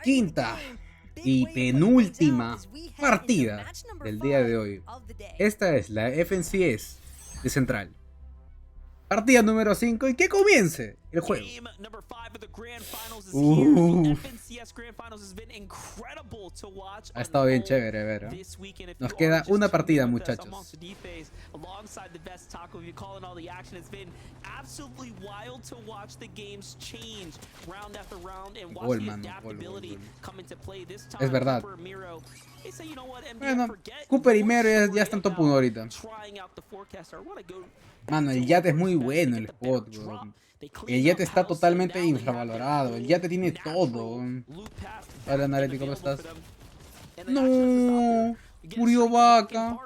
Quinta y penúltima partida del día de hoy. Esta es la FNCS de Central. Partida número 5 y que comience el juego. Ha estado bien chévere, ver. Nos queda una partida, muchachos. Gol, mano, gol. Es verdad. Bueno, Cooper y Mero ya están top 1 ahorita. Mano, el yate es muy bueno, el spot, bro. El yate está totalmente infravalorado. El yate tiene todo. Hola, Nareti, ¿cómo estás? No, murió Vaca.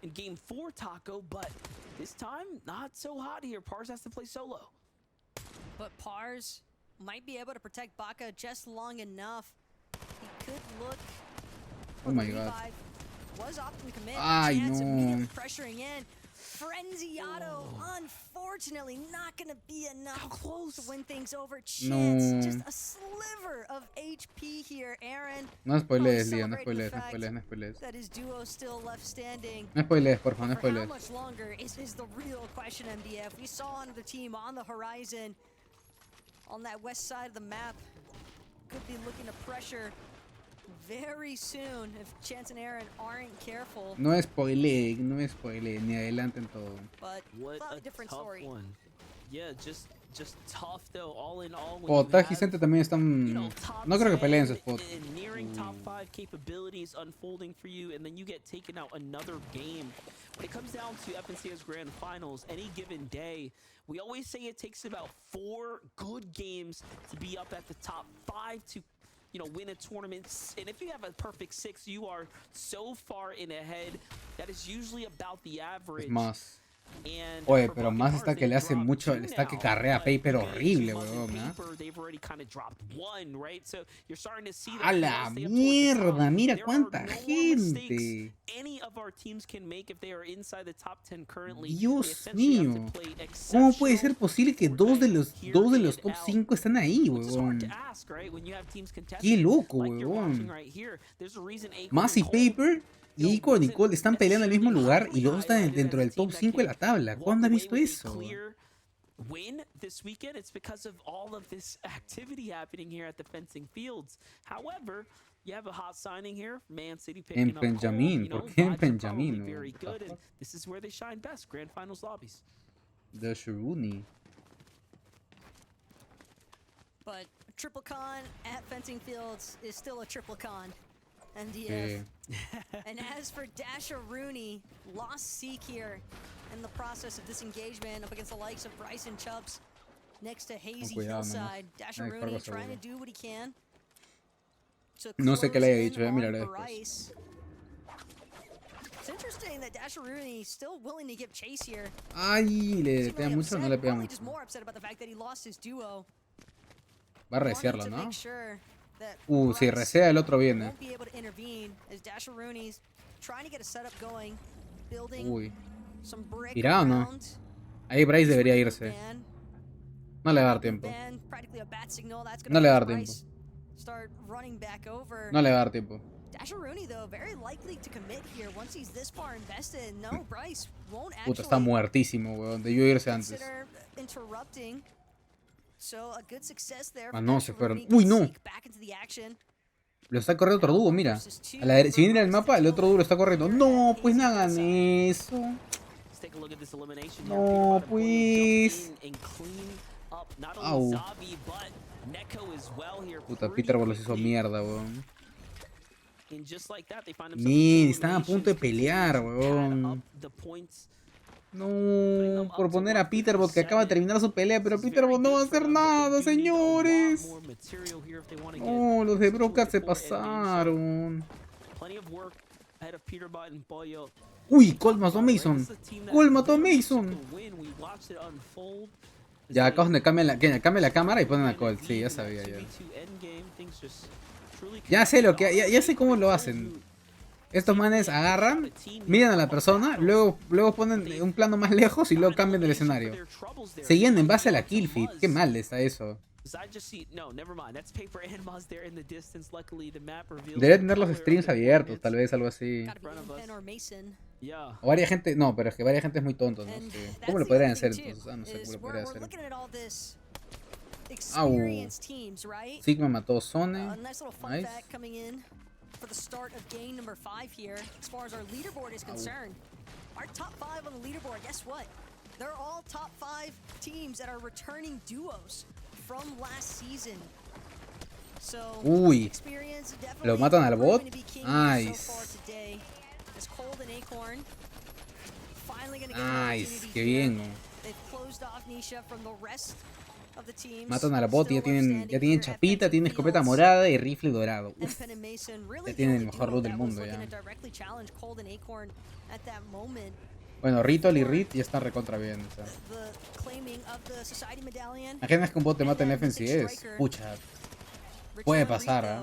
In game 4, Taco, but this time not so hot here. Pars has to play solo. But Pars might be able to protect Baka just long enough. He could look. Oh my god. Was opting to commit. Ay, Chance no. immediately pressuring in. Frenzy Auto, unfortunately, not gonna be enough to win things over. Chance, just a sliver of HP here, Aaron. No spoilees, Lía, no spoilees. That his duo still left standing. No spoilees, por favor, no For how spoilees. much longer is the real question, MDF. We saw another team on the horizon, on that west side of the map. Could be looking to pressure very soon if Chance and Aaron aren't careful. No spoilees, ni adelanten todo. But What a different tough story. one. Yeah, just tough though. All in all, when Potaj you y Sente have, también you están. know, top No creo que 10 peleen su spot. and nearing top 5 capabilities unfolding for you, and then you get taken out another game. When it comes down to FNCS Grand Finals, any given day, we always say it takes about 4 good games to be up at the top 5 to, you know, win a tournament. And if you have a perfect 6, you are so far in ahead. That is usually about the average. Es más. And Oye, for pero Bucket más Bars, está que they've le hace dropped mucho, 2 está que now, carrea but Paper again, horrible, Chumaz and weón, ¿eh? Paper, they've already kind of dropped 1, right? So you're starting to see A that la once they get towards the top, mierda, mira there are cuánta no more mistakes gente. any of our teams can make if they are inside the top 10 currently. They Dios essentially have mío. to play ¿Cómo puede ser exceptional posible que dos de los top 5 están ahí, which is hard weón? to ask, right? When you have teams Qué contesting loco, like you're watching weón. right here. There's a reason Acorn Más y and Cole, Paper you know, y Ico y wasn't Nicole están peleando en el mismo necessarily lugar y los dos están highlighted dentro as a del team top that 5 de can la tabla. walk ¿Cuándo has away visto with a eso? clear win this weekend. It's because of all of this activity happening here at the fencing fields. However, you have a hot signing here, Man City picking up Cole. Benjamin, You know, ¿por qué en vibes are probably Benjamin? very What the good, and fuck? this is where they shine best, Grand Finals lobbies. De Shiruni. But triple con at fencing fields is still a triple con. MDF. And as for Dasher Rooney, lost Seek here in the process of disengagement up against the likes of Bryson Chubbs next to Hazy cuidado, Hillside. Dasher Hay Rooney cargo trying to seguro. do what he can. to No sé qué le close haya in dicho, voy a on mirar después. Bryce. It's interesting that Dasher Rooney still willing to give chase here. Ay, ¿le Seemingly pega mucho o no upset, le pega probably mucho? just more upset about the fact that he lost his duo. Va a Wanting reciarlo, to ¿no? make sure that Si Bryce resea el otro viene. won't be able to intervene as Dasher Rooney's trying to get a setup going, building Uy. some brick ¿Irá o no? around. Ahí Bryce He's debería ready to irse. ban. No le va a dar tiempo. Ban, practically a bat signal. That's gonna No le va a force dar tiempo. Bryce start running back over. No le va a dar tiempo. Dasher Rooney, though, very likely to commit here once he's this far invested. No, Bryce won't Puta, está actually muertísimo, weón. Debió irse antes. consider interrupting. So a good success there. Ah, for no, Dasher se fueron. Rooney. Uy, no. Seek back into the action. Lo está corriendo otro dúo, mira. A la si viene el mapa, el otro dúo lo está corriendo. No, pues no hagan eso. Let's take a look at this elimination here. No, Peter Boy pues. jump in and clean up not Au. only Zabi, but Neko as well here. Puta, Pretty Peter los hizo quickly. mierda, weón. And just like that, they find themselves Min, in están a punto de eliminations, pelear, continuing to pad weón. up the points. No, por poner a Peterbot que acaba de terminar su pelea, pero Peterbot no va a hacer nada, señores. No, los de Broca se pasaron. Plenty of work ahead of Peterbot and Boyo. Uy, Cole mató a Mason. Cole mató a Mason. Ya, acá es donde cambia la cámara y ponen a Cole. Sí, ya sabía ya. Ya sé lo que, ya sé cómo lo hacen. Estos manes agarran, miran a la persona, luego ponen un plano más lejos y luego cambian el escenario. Seguían en base a la kill feed. Qué mal está eso. Debería tener los streams abiertos, tal vez algo así. O varias gente, no, pero es que varias gente es muy tonto, no sé. ¿Cómo lo podrían hacer entonces? Ah, no sé cómo lo podrían hacer. Au. Sigma mató Zone. Nice. For the start of game number 5 here, as far as our leaderboard is concerned. Our top 5 on the leaderboard, guess what? They're all top 5 teams that are returning duos from last season. So, Uy, experience ¿lo matan al bot? Nice. Nice, qué bien. They've closed off Nisha from the rest. Matan al bot y ya tienen chapita, tienen escopeta morada y rifle dorado. Uf, ya tienen el mejor loot del mundo ya. Bueno, Ritual y Rit ya están recontra bien. O sea. Imaginas que un bot te mata en la FNCS. Pucha, puede pasar, ¿eh?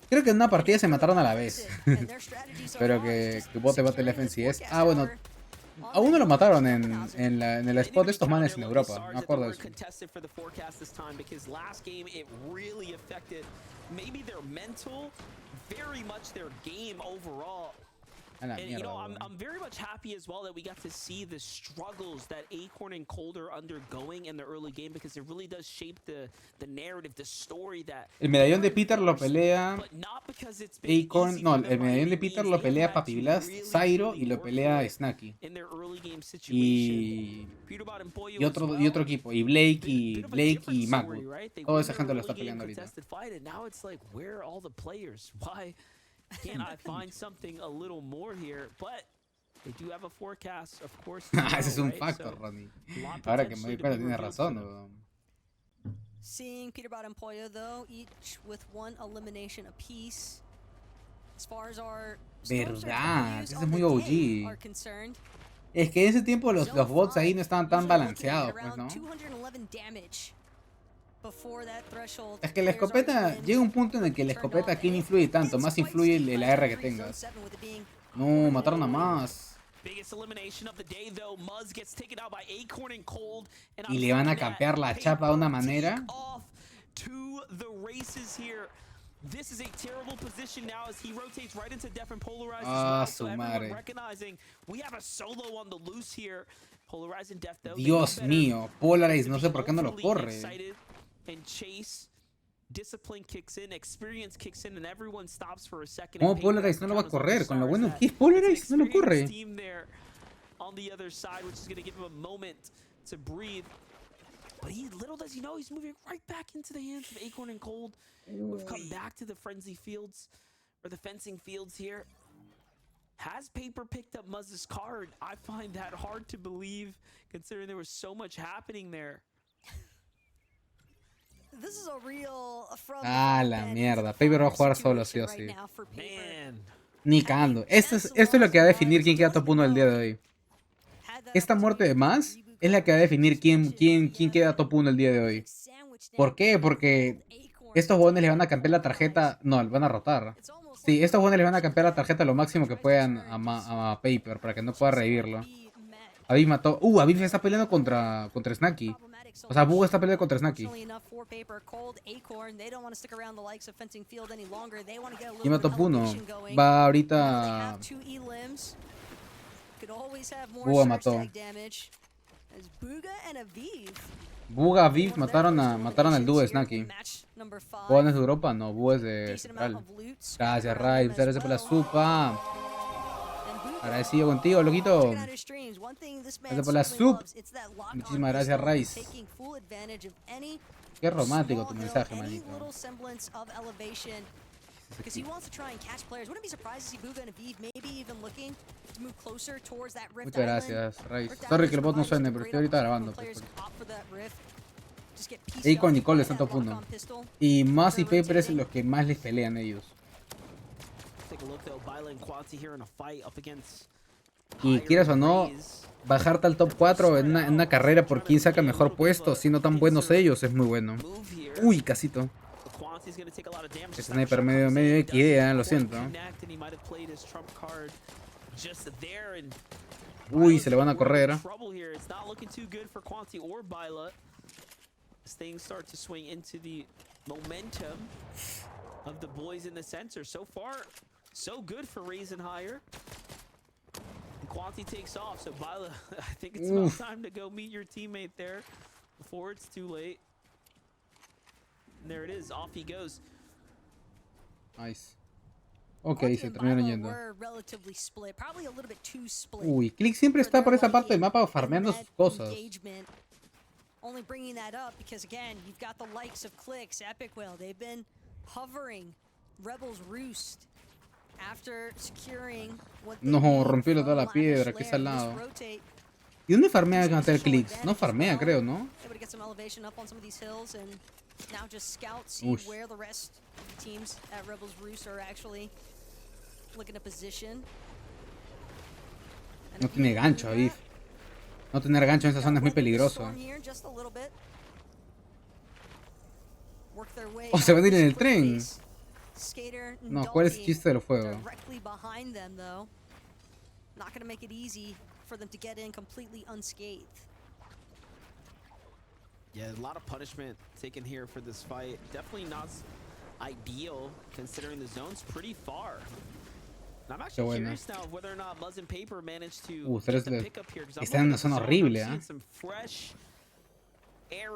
Creo que en una partida se mataron a la vez. Pero que un bot te mate en la FNCS. Ah, bueno. A uno lo mataron en el spot de estos manes en Europa. No me acuerdo de eso. A la And mierda, you know, weón. I'm very much happy as well that we got to see the struggles that Acorn and Cold are undergoing in the early game, because it really does shape the narrative, the story that. El medallón de Peter lo pelea But not because it's been Acorn. easy No, for them el by medallón de any Peter means. lo They have pelea had Papi to Blast, really, Zairo really y lo work pelea for it Snacky. in their early game situation. Y Peterbot and Pollo y as well. otro equipo. Y Blake Bit of a y different story, Macwood. right? They Toda won esa their gente lo early está game peleando ahorita. contested fight, and now it's like, where are all the players? Why can't I find something a little more here? But they do have a forecast, of course. Ese es un right? factor, So, Ronnie. lot Ahora que me potentially doy to cuenta, be tiene revealed for razón. them. weón. Seeing Peterbot and Pollo though, each with one elimination apiece. As far as our Verdad, ese es muy OG. are concerned, Es que en ese tiempo los bots ahí no estaban tan balanceados, pues, ¿no? Es que la escopeta, llega un punto en el que la escopeta aquí no influye tanto, más influye el AR que tengas. No, mataron a más. Y le van a campear la chapa de una manera. Ah, su madre. Dios mío, Polarize, no sé por qué no lo corre. ¿Cómo Polarize no lo va a correr? Con lo bueno que es Polarize, no lo corre. But little does he know, he's moving right back into the hands of Acorn and Cold, who have come back to the frenzy fields, or the fencing fields here. Has Paper picked up Muzz's card? I find that hard to believe, considering there was so much happening there. Ah, la mierda. Paper va a jugar solo, sí o sí. Man. Ni cagando. Esto es lo que va a definir quién queda top 1 el día de hoy. Esta muerte de más es la que va a definir quién queda top 1 el día de hoy. ¿Por qué? Porque estos jóvenes le van a cambiar la tarjeta. No, le van a rotar. Sí, estos jóvenes le van a cambiar la tarjeta lo máximo que puedan a Paper para que no pueda revivirlo. Aviv mató. Aviv está peleando contra Snacky. O sea, Bug está peleando contra Snacky. Y mató top 1. Va ahorita. Buga mató. Buga, Aviv mataron al dúo de Snacky. ¿Buga no es de Europa? No, Buga es de Central. Gracias, Rai. Muchas gracias por la supa. Agradecido contigo, loquito. Gracias por la sub. Muchísimas gracias, Rice. Qué romántico tu mensaje, manito. Because he wants to try and catch players. Wouldn't be surprised to see Buga and Aviv maybe even looking to move closer towards that Rift Muchas gracias, Rice. Sorry que el bot no suene, pero estoy ahorita grabando. Acorn y Nicole están top 1. Y Maz y Paper es los que más les pelean ellos. Y quieras o no, bajarte al top 4 en una carrera por quién saca mejor puesto, siendo tan buenos ellos, es muy bueno. Uy, casito. Quanti's gonna take a lot of damage. Ese sniper medio XD, lo siento. Uy, se le van a correr. It's not looking too good for Quanti or Byla. As things start to swing into the momentum of the boys in the center. So far, so good for Raising Higher. And Quanti takes off, so Byla, I think it's about time to go meet your teammate there before it's too late. And there it is, off he goes. Nice. Ok, se terminaron yendo. Uy, Click siempre está por esa parte del mapa farmeando sus cosas. Only bringing that up because again, you've got the likes of Clicks, Epic Whale. They've been hovering Rebel's Roost after securing what they No, need rompió from toda la piedra, Lavish aquí está al Lair. lado. This rotate ¿Y dónde farmea Cantel Clicks? No farmea, creo, ¿no? able to get some elevation up on some of these hills and now just scout, see Ush. where the rest of the teams at Rebel's Roost are actually looking to position. No tiene gancho, Aviv. No tener gancho en esa zona es muy peligroso. Oh, se van a ir en el tren. No, ¿cuál es el chiste del fuego? Yeah, a lot of punishment taken here for this fight. Definitely not ideal considering the zone's pretty far. I'm actually curious now of whether or not Muzz and Paper managed to get the pick up here. Está en una zona horrible, ¿eh? Está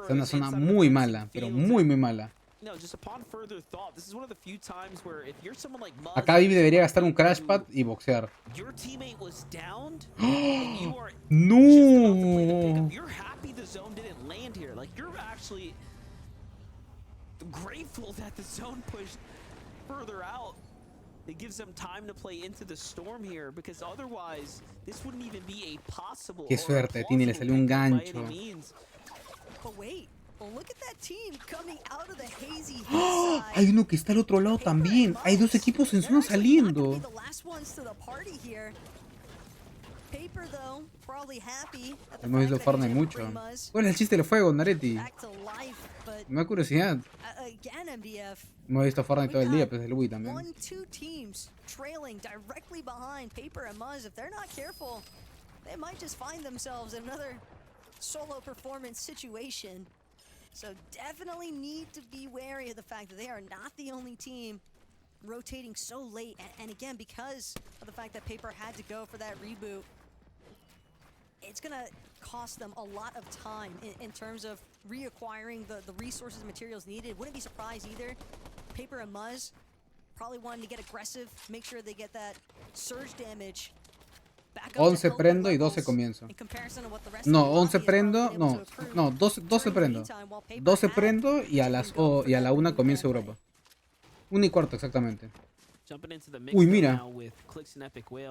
en una zona muy mala, pero muy mala. Acá Vivi debería gastar un crash pad y boxear. ¡Oh! ¡No! It gives them time to play into the storm here because otherwise this wouldn't even be a possible. Qué suerte tiene, le salió un gancho. ¡Oh! Hay uno que está al otro lado también. Hay dos equipos en zona saliendo. Hemos visto Fortnite mucho. ¿Cuál es el chiste del fuego, Naretti? Me da curiosidad. Hemos visto Fortnite todo el día, pues el Wii también. Solo performance situation. So definitely need to be wary of the fact that they are not the only team rotating so late. And again, because of the fact that Paper had to go for that reboot, it's gonna cost them a lot of time in terms of reacquiring the resources and materials needed. Wouldn't be surprised either. Paper and Muzz probably wanting to get aggressive, make sure they get that surge damage. 11 prendo y 12 comienzo. No, 11 prendo, no, 12 prendo. 12 prendo y a la 1 comienza Europa. 1 y cuarto exactamente. Uy, mira.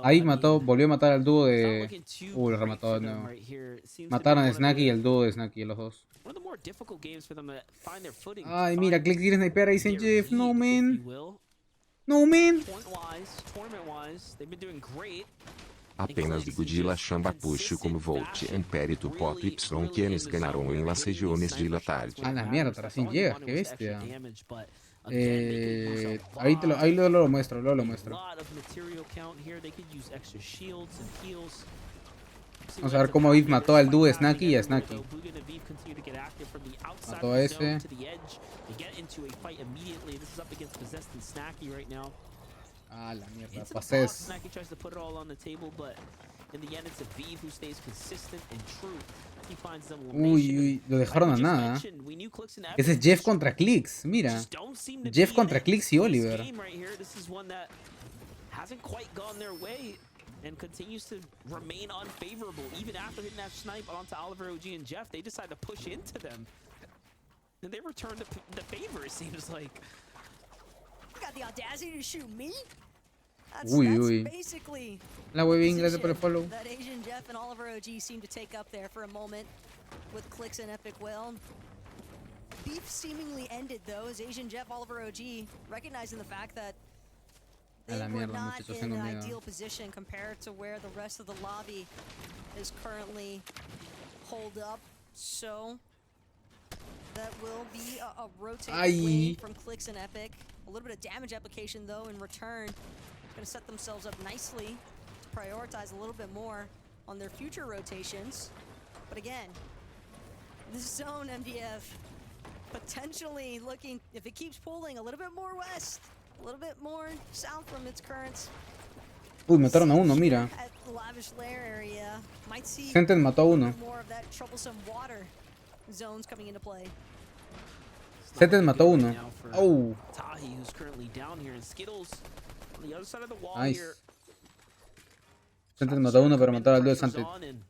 Ahí volvió a matar al dúo de... lo remató de nuevo. Mataron a Snacky y el dúo de Snacky, los dos. Ay, mira, Click quiere sniper, dicen Jeff. No, man. No, man. Apenas Godila chamba puxo como Volt, Empérito Pop Y quienes ganaron en las regiones de la tarde. A la mierda, recién llegas, qué bestia. Ahí lo muestro, luego lo muestro. Vamos a ver cómo Viv mató al dúo de Snacky y a Snacky. Mató a ese. Ah, la mierda, pases. Uy, lo dejaron a nada. Ese es Jeff contra Clicks, mira. Jeff contra Clicks y Oliver. And continues to remain unfavorable even after hitting that snipe onto Oliver, OG, and Jeff. They decide to push into them, and they return the favor. It seems like. You got the audacity to shoot me? That's basically la webing, gracias por el follow. That Asian Jeff and Oliver OG seem to take up there for a moment with Clicks and Epic Whale. Beef seemingly ended though as Asian Jeff, Oliver OG recognizing the fact that they were not in an ideal position compared to where the rest of the lobby is currently holed up. So that will be a rotate Ay. wave from Clicks and Epic. A little bit of damage application though in return. Gonna set themselves up nicely to prioritize a little bit more on their future rotations. But again, this zone MDF potentially looking, if it keeps pulling a little bit more west, a little bit more south from its currents. Uy, mataron a uno, mira. At the lavish lair area, might see Senten mató a uno. more of that troublesome water zones coming into play. Senten mató a uno. Oh. Tahi, who's currently down here, and Skittles on the other side of the wall Nice. here. Senten mató a uno, pero mató al duo de Santet.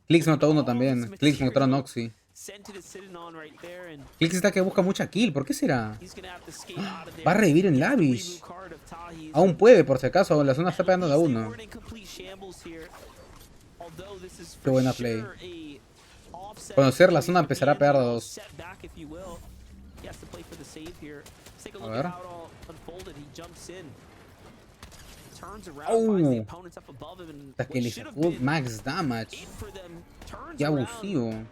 Clicks mató a uno también. Clicks mató a Noxy. Scented is sitting on right there, and Clicks está que busca mucha kill. ¿Por qué será? he's gonna have to skate out of there. Va a revivir en Lavish. Reboot card of Tahi's. Aún puede, por si acaso. La zona está At pegando a least they uno. weren't in complete shambles here. Although this is Qué for buena sure play. a offset Conocer la zona situation empezará a for pegar a the dos. setback, if you will. He has to play for the save here. Let's take a A look ver. at how it all unfolded. He jumps in, turns around, Oh. finds the opponents up above him, and Hasta que what le should have sacó been max damage. it for them turns Qué around. abusivo.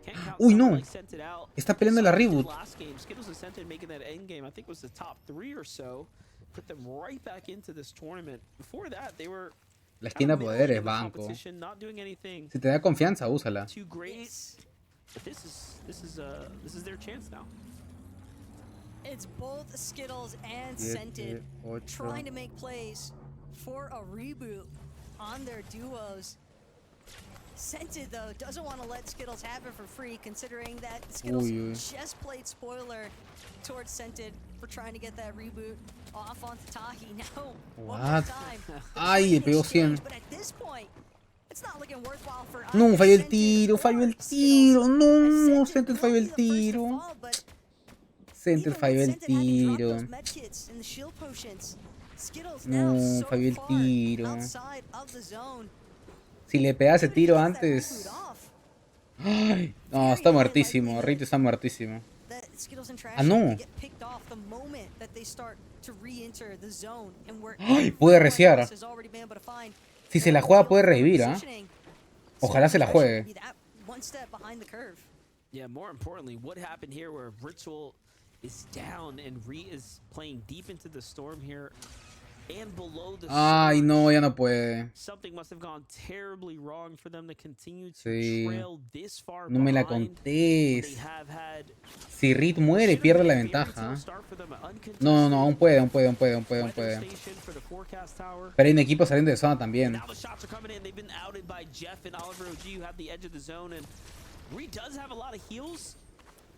Can't count Uy, someone no. like Scented out. Está peleando la Something reboot. last game, Skittles and Scented making that end game. I think it was the top 3 or so. Put them right back into this tournament. Before that, they were La kind esquina of de middle poderes, of the banco. competition, not doing anything Si te da confianza, úsala. too great. But this is their chance now. It's both Skittles and Siete, Scented ocho. trying to make plays for a reboot on their duos. Scented though doesn't want to let Skittles have it for free, considering that Skittles Uy, uy. just played spoiler towards Scented for trying to get that reboot off onto Tahi. Now, one more What? time. Ay, le pegó 100. But at this point, it's not looking worthwhile for No, either falló el Scented tiro, or falló el Skittles, tiro. as No, Scented Scented will falló be el the first to tiro. fall, but Scented even with falló el Scented having dropped tiro. those medkits and the shield potions, Skittles No, now so falló el far tiro. outside of the zone. Si le pegaba ese Even if tiro he gets that antes. reboot off, Ay, no, está muertísimo. Rito está muertísimo. that Skittles and Trash Ah, no. get picked off the moment that they start to re-enter the zone, and where Ay, puede reciar. has already been able to find Si se la juega puede revivir, ¿ah? positioning. Ojalá se la juegue. Be that one step behind the curve. Yeah, more importantly, what happened here where Ritual is down and Re is playing deep into the storm here and below the Ay, surge. no, ya no puede. Something must have gone terribly wrong for them to continue to Sí. trail this far No me la behind. contés. They have had Si Rit muere, pierde la ventaja. No, no, aún puede, aún puede, aún puede, aún puede, aún puede. Pero hay un equipo saliendo de zona también. Now the shots are coming in. They've been outed by Jeff and Oliver OG, who have the edge of the zone, and Reed does have a lot of heals,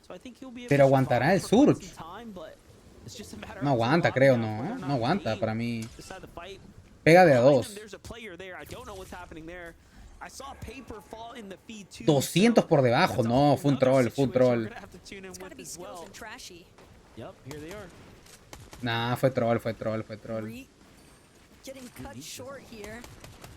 so I think he'll be able Pero to aguantará el survive for surge. quite some time, but it's just a matter No of aguanta, surviving creo, out, no. whether or not No aguanta they para mí. decide to fight. Pega de a Behind dos. them, there's a player there. I don't know what's happening there. I saw Paper fall in the feed too. 200 so por debajo. that's a No, whole fue un nother troll, fue un situation troll. we're gonna have to tune in It's gotta with be as Skittles well. and Trashy. Yep, here they are. Nah, fue troll, fue troll, fue troll. Reed getting cut short here,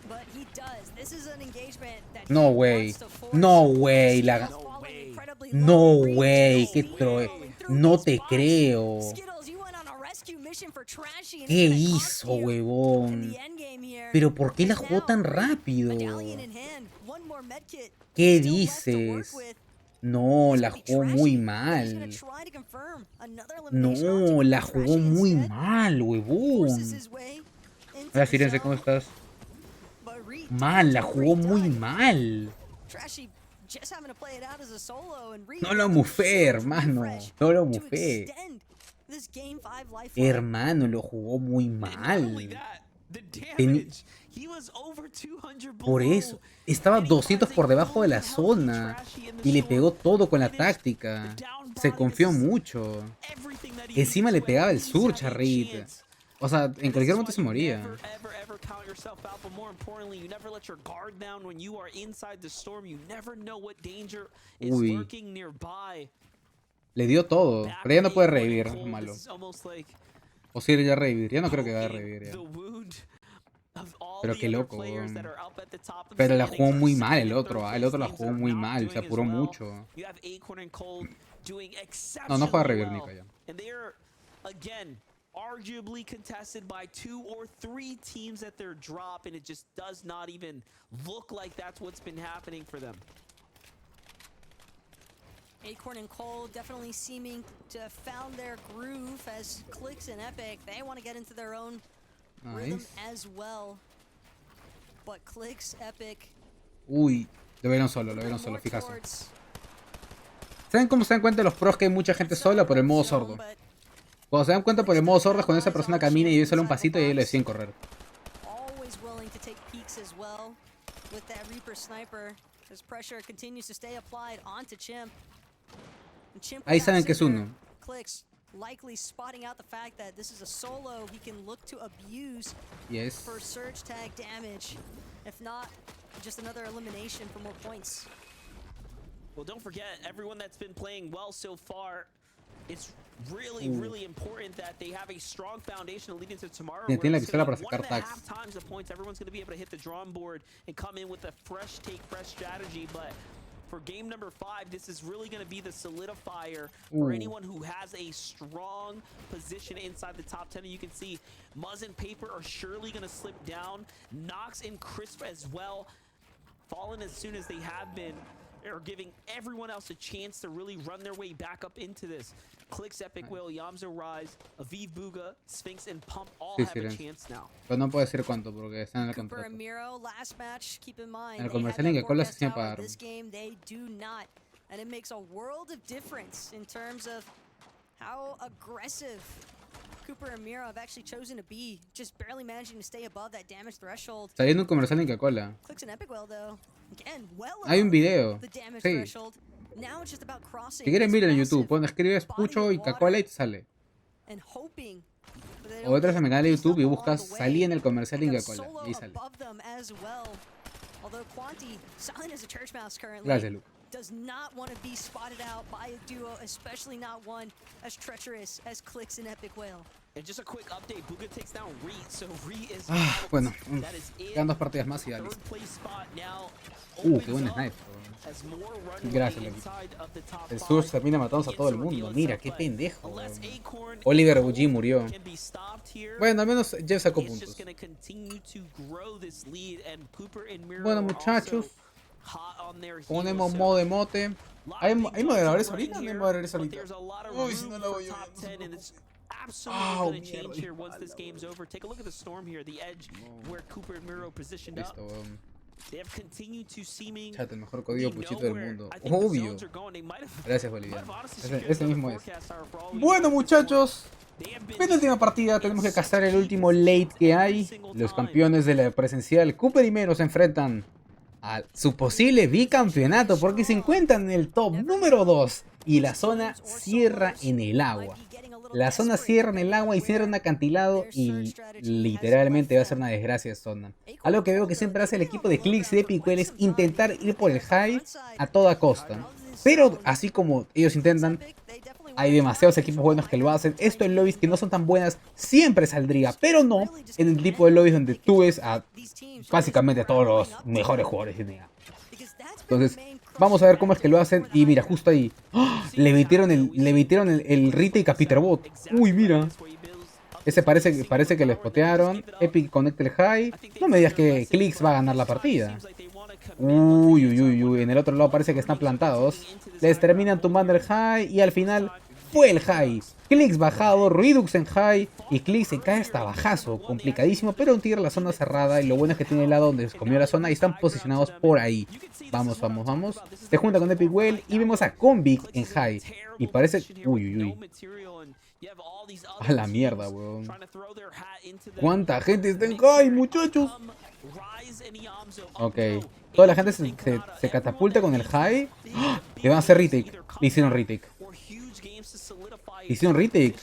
but he does. This is an engagement that No he way. wants to force. No way. Skittles No falling way. incredibly No low. Reed way. still Qué speed troll. rolling through No these te spots. creo. Skittles, you went on a rescue mission for Trashy, and ¿Qué it's gonna cost hizo, you in huevón? the endgame here. Pero ¿por qué la And jugó now, tan Reed, rápido? medallion in hand, one more medkit ¿Qué still left to work dices? with. No, It's la gonna be jugó Trashy, muy but he's mal. gonna try to confirm another elimination No, onto la Trashy jugó muy instead. mal, Forces huevón. his way into Hola, the Sirense, ¿cómo zone, estás? but Reed Mal, la does what jugó Reed muy does. mal. Trashy just having to play it out as a solo, and Reed No lo making mufé, sure to hermano. refresh No lo to mufé. extend this game 5 lifeline. Hermano, lo jugó muy And not only mal. that, the Ten- damage. He was over 200 Por below. eso, estaba And he 200 was por a debajo de la really healthy zona. Trashy in the Y le storm. pegó todo con la Finished táctica. the down Se body confió to mucho. everything that he Encima needed le to pegaba at el least surge a have a Reed. chance. O sea, en And this cualquier is momento why se you moría. never, ever count yourself out, but more importantly, you never let your guard down when you are inside the storm. You never know what danger is Uy. lurking nearby. Le dio todo. Back Pero ya no puede eight, revivir, cold, es malo. this is almost like O si ya revivir. Ya no creo que vaya a poking revivir the ya. wound of all Pero the qué other loco, players weón. that are up at the top of the Pero la standings jugó for muy mal second el and otro. third El otro la place jugó teams muy are not mal. Se doing as apuró well. mucho. You have Acorn and Cold doing No, no exceptionally juega revivir well. Nika ya. And they are, again, arguably contested by 2 or 3 teams at their drop, and it just does not even look like that's what's been happening for them. Acorn and Cole definitely seeming to have found their groove as Clicks and Epic. They want to get into their own rhythm as well. But Clicks, Epic. Uy, lo vieron solo, fíjate. ¿Saben cómo se dan cuenta los pros que hay mucha gente sola? Por el modo sordo. Cuando se dan cuenta por el modo sordo es cuando esa persona camina y ve solo un pasito y ahí le deciden correr. Ahí saben que es uno. Likely spotting out the fact that this is a solo he can look to abuse for surge tag damage. If not, just another elimination for more points. Well, don't forget, everyone that's been playing well so far, it's really important that they have a strong foundation leading to tomorrow. Tiene la pistola para sacar tags. Times the points, everyone's going to be able to hit the drawing board and come in with a fresh take, fresh strategy, but for game number 5, this is really going to be the solidifier for anyone who has a strong position inside the top 10. And you can see Muzz and Paper are surely going to slip down. Nox and Crisp as well, falling as soon as they have been, are giving everyone else a chance to really run their way back up into this. Clicks, Epic Whale, Yamzo Rise, Aviv Buga, Sphinx, and Pump all have a chance now. Pero no puedo decir cuánto porque están en el contrato. En el comercial en que cola se tiene para pagar. And it makes a world of difference in terms of how aggressive Cooper and Miro have actually chosen to be, just barely managing to stay above that damage threshold. Saliendo un comercial en Coca-Cola. Clicks and Epic Whale, though, again, well hay un video. Sí. Si quieren mirar en YouTube, escribes Pucho y Coca-Cola y te sale. O entras a mi canal de YouTube y buscas salí en el comercial en Coca-Cola y ahí sale. Gracias, Luke. Does not want to be spotted out by a duo, especially not one as treacherous as Clicks and Epic Whale. And just a quick update, Buga takes down Ree, so Ree is bueno, quedan 2 partidas más y ya listo. Qué buen sniper. Gracias, Luke. El Surge termina matando a todo el mundo. Mira, qué pendejo. Oliver G murió. Bueno, al menos Jeff sacó puntos. Bueno, muchachos. Ponemos modo de mote. ¿Hay moderadores ahorita? No hay moderadores ahorita. Uy, si no lo voy a ver. Listo, chat, el mejor código Puchito del mundo. Obvio. Gracias, Bolivia. Ese mismo es. Bueno, muchachos. Penúltima partida. Tenemos que cazar el último late que hay. Los campeones de la presencial Cooper y Mero se enfrentan a su posible bicampeonato porque se encuentran en el top número 2 y la zona cierra en el agua. La zona cierra en el agua y cierra un acantilado y literalmente va a ser una desgracia de zona. Algo que veo que siempre hace el equipo de Clicks y de Epic Whale es intentar ir por el high a toda costa. Pero así como ellos intentan, hay demasiados equipos buenos que lo hacen. Esto en lobbies que no son tan buenas siempre saldría, pero no en el tipo de lobbies donde tú ves a básicamente a todos los mejores jugadores de NEA. Entonces, vamos a ver cómo es que lo hacen. Y mira, justo ahí, ¡oh! le metieron el retake a Peter Bot. Uy, mira. Ese parece que le spotearon. Epic conecta el high. No me digas que Clicks va a ganar la partida. Uy, uy, uy, uy. En el otro lado parece que están plantados. Les terminan tumbando el high. Y al final fue el high. Clicks bajado, Redux en high. Y Clicks se cae hasta bajazo. Complicadísimo. Pero un tira la zona cerrada. Y lo bueno es que tiene el lado donde se comió la zona. Y están posicionados por ahí. Vamos, vamos, vamos. Se junta con Epic Whale. Y vemos a Convic en high. Y parece... Uy, uy, uy. A la mierda, weón. ¿Cuánta gente está en high, muchachos? Ok. Toda la gente se catapulta con el high. ¡Oh! Le van a hacer retake. Le hicieron retake. Le hicieron retake.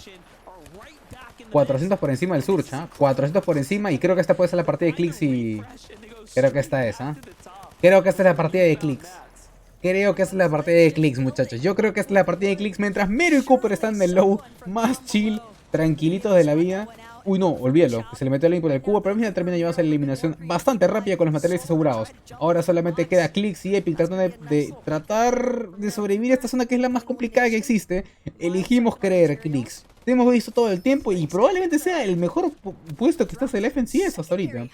400 por encima del Surge, ¿eh? 400 por encima. Y creo que esta puede ser la partida de Clicks y... Creo que esta es, ¿eh? Creo que esta es la partida de Clicks. Creo que esta es la partida de Clicks, muchachos. Yo creo que esta es la partida de Clicks mientras Mero y Cooper están en el low. Más chill, tranquilitos de la vida. Uy, no, olvídalo, que se le metió el link por el cubo, pero al final termina llevándose la eliminación bastante rápida con los materiales asegurados. Ahora solamente queda Clicks y Epic tratando de tratar de sobrevivir a esta zona que es la más complicada que existe. Elegimos creer Clicks. Te hemos visto todo el tiempo y probablemente sea el mejor puesto que estás en el FNCS hasta ahorita.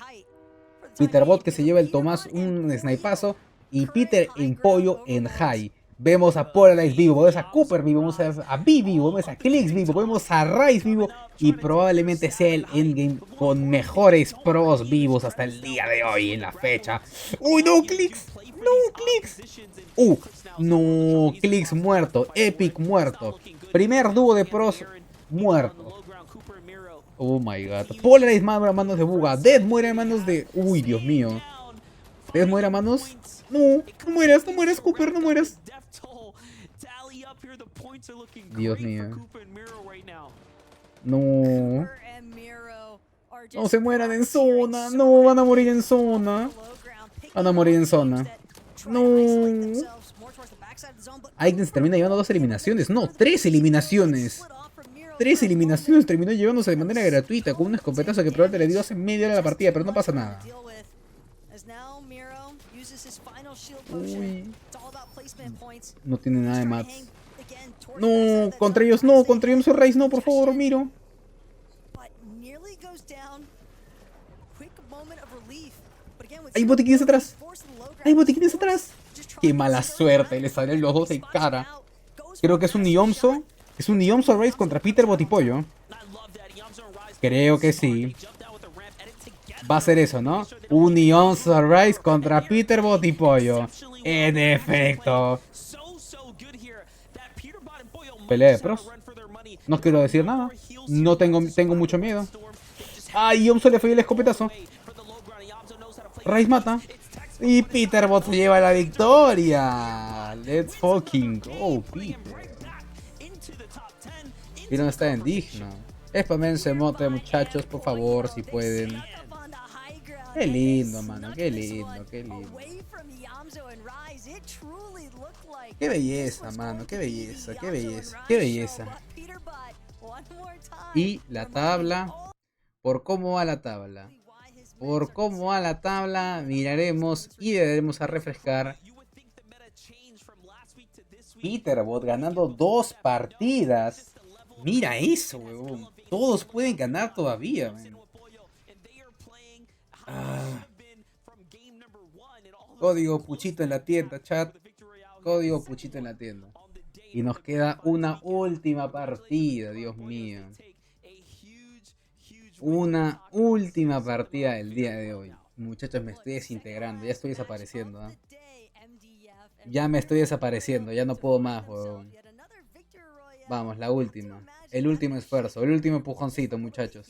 Peter Bot que se lleva el Tomás un snipazo y Peter en pollo en high. Vemos a Polarize vivo, vemos a Cooper vivo, vemos a B vivo, vemos a Clicks vivo, vemos a Rice vivo y probablemente sea el endgame con mejores pros vivos hasta el día de hoy en la fecha. ¡Uy, no, Clicks! ¡No, Clicks! No, Clicks muerto, Epic muerto. Primer dúo de pros muerto. Oh my god. Polarize muere a manos de Buga. Dead muere a manos de... Uy, Dios mío. Dead muere a manos... No, no mueras, Cooper, no mueras. Dios mío. No. No se mueran en zona. No, van a morir en zona. Van a morir en zona. No. Aiden se termina llevando 2 eliminaciones. No, 3 eliminaciones. 3 eliminaciones terminó llevándose de manera gratuita con un escopetazo que probablemente le dio hace media hora de la partida, pero no pasa nada. Uy. No tiene nada de mats. No, contra ellos no, contra ellos Rice no, por favor, Miro. Hay botiquines atrás. Hay botiquines atrás. Qué mala suerte, le salen los dos en cara. Creo que es un Niomso. Es un Niomso Rice contra Peter Botipollo. Creo que sí. Va a ser eso, ¿no? Un Niomso Rice contra Peter Botipollo. En efecto. Pelea de pros. No quiero decir nada. No tengo mucho miedo. ¡Ay! Niomso le falló el escopetazo. Rice mata. Y Peter Bot se lleva la victoria. Let's fucking go, Peter. Y no está indigno. Spamense mote, muchachos, por favor, si pueden. Qué lindo, mano. Qué lindo, qué lindo. Qué belleza, mano. Qué belleza, qué belleza, qué belleza. Y la tabla. Por cómo va la tabla. Por cómo va la tabla, miraremos y deberemos a refrescar. Peterbot ganando 2 partidas. Mira eso, huevón. Todos pueden ganar todavía, man. Código Puchito en la tienda, chat. Código Puchito en la tienda. Y nos queda una última partida, Dios mío. Una última partida del día de hoy. Muchachos, me estoy desintegrando. Ya estoy desapareciendo, ¿eh? Ya me estoy desapareciendo. Ya no puedo más, huevón. Vamos, la última. El último esfuerzo. El último empujoncito, muchachos.